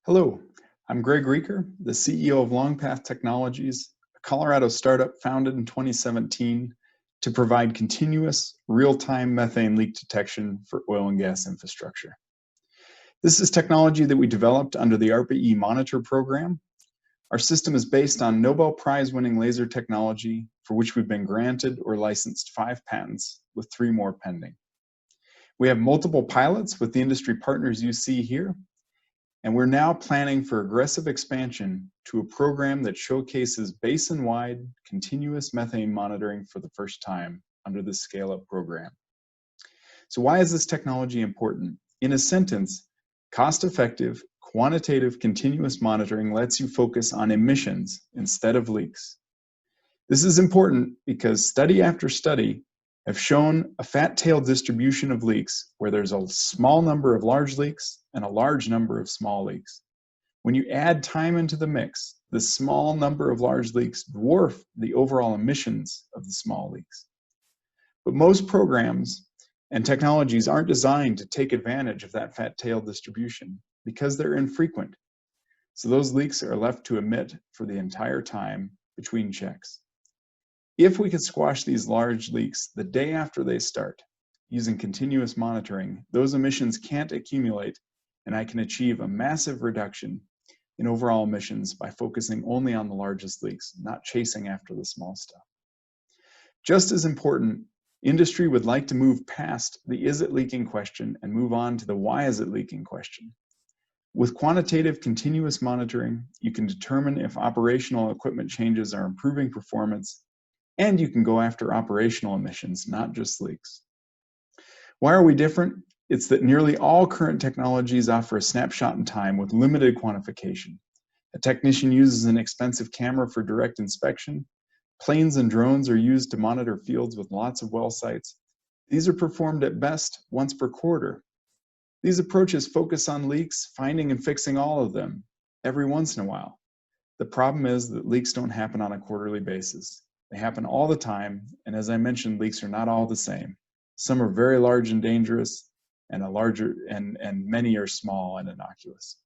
Hello, I'm Greg Rieker, the CEO of LongPathTechnologies, a Colorado startup founded in 2017 to provide continuous, real-time methane leak detection for oil and gas infrastructure. This is technology that we developed under the ARPA-E Monitor program. Our system is based on Nobel Prize-winning laser technology, for which we've been granted or licensed 5 patents, with 3 more pending. We have multiple pilots with the industry partners you see here, and we're now planning for aggressive expansion to a program that showcases basin-wide continuous methane monitoring for the first time under the SCALEUP program. So why is this technology important? In a sentence, cost-effective, quantitative continuous monitoring lets you focus on emissions instead of leaks. This is important because study after study have shown a fat tail distribution of leaks where there's a small number of large leaks and a large number of small leaks. When you add time into the mix, the small number of large leaks dwarf the overall emissions of the small leaks. But most programs and technologies aren't designed to take advantage of that fat tail distribution because they're infrequent. So those leaks are left to emit for the entire time between checks. If we could squash these large leaks the day after they start, using continuous monitoring, those emissions can't accumulate, and I can achieve a massive reduction in overall emissions by focusing only on the largest leaks, not chasing after the small stuff. Just as important, industry would like to move past the is it leaking question and move on to the why is it leaking question. With quantitative continuous monitoring, you can determine if operational equipment changes are improving performance, and you can go after operational emissions, not just leaks. Why are we different? It's that nearly all current technologies offer a snapshot in time with limited quantification. A technician uses an expensive camera for direct inspection. Planes and drones are used to monitor fields with lots of well sites. These are performed at best once per quarter. These approaches focus on leaks, finding and fixing all of them every once in a while. The problem is that leaks don't happen on a quarterly basis. They happen all the time, and as I mentioned, leaks are not all the same. Some are very large and dangerous, and many are small and innocuous.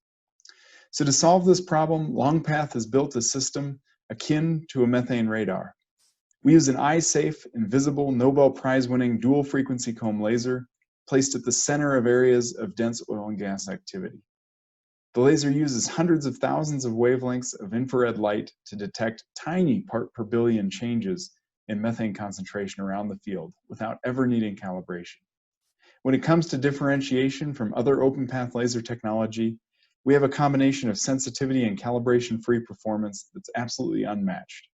So to solve this problem, LongPath has built a system akin to a methane radar. We use an eye-safe, invisible, Nobel Prize-winning dual-frequency comb laser placed at the center of areas of dense oil and gas activity. The laser uses hundreds of thousands of wavelengths of infrared light to detect tiny part per billion changes in methane concentration around the field without ever needing calibration. When it comes to differentiation from other open path laser technology, we have a combination of sensitivity and calibration-free performance that's absolutely unmatched.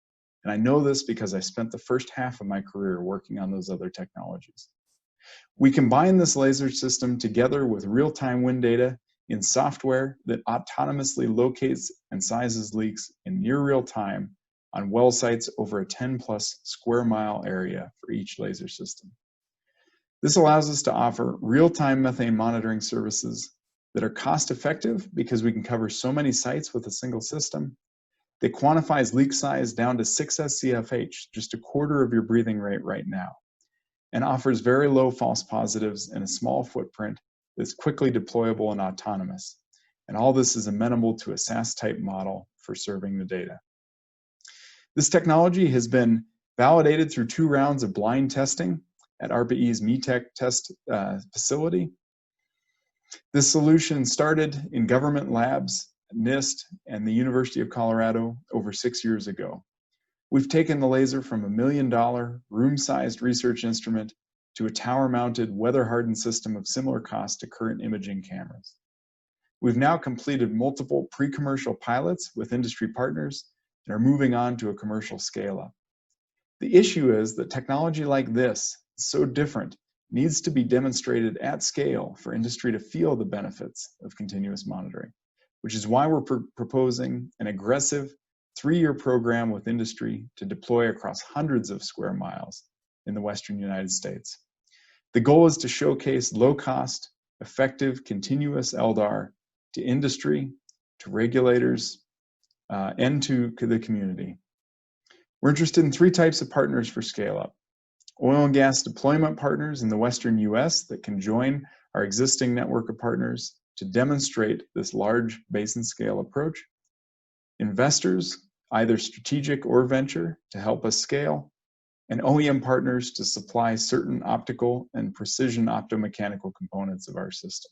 And I know this because I spent the first half of my career working on those other technologies. We combine this laser system together with real-time wind data in software that autonomously locates and sizes leaks in near real time on well sites over a 10+ square mile area for each laser system. This allows us to offer real-time methane monitoring services that are cost effective because we can cover so many sites with a single system. That quantifies leak size down to 6 SCFH, just a quarter of your breathing rate right now, and offers very low false positives and a small footprint that's quickly deployable and autonomous. And all this is amenable to a SaaS-type model for serving the data. This technology has been validated through 2 rounds of blind testing at ARPA-E's METEC test facility. This solution started in government labs, NIST, and the University of Colorado over 6 years ago. We've taken the laser from a $1 million room-sized research instrument to a tower-mounted, weather-hardened system of similar cost to current imaging cameras. We've now completed multiple pre-commercial pilots with industry partners and are moving on to a commercial scale-up. The issue is that technology like this, so different, needs to be demonstrated at scale for industry to feel the benefits of continuous monitoring, which is why we're proposing an aggressive 3-year program with industry to deploy across hundreds of square miles in the Western United States. The goal is to showcase low-cost, effective, continuous LDAR to industry, to regulators, and to the community. We're interested in 3 types of partners for SCALEUP. Oil and gas deployment partners in the Western US that can join our existing network of partners to demonstrate this large basin scale approach, investors, either strategic or venture, to help us scale, and OEM partners to supply certain optical and precision optomechanical components of our system.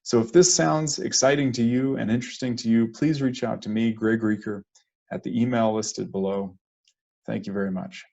So if this sounds exciting to you and interesting to you, please reach out to me, Greg Rieker, at the email listed below. Thank you very much.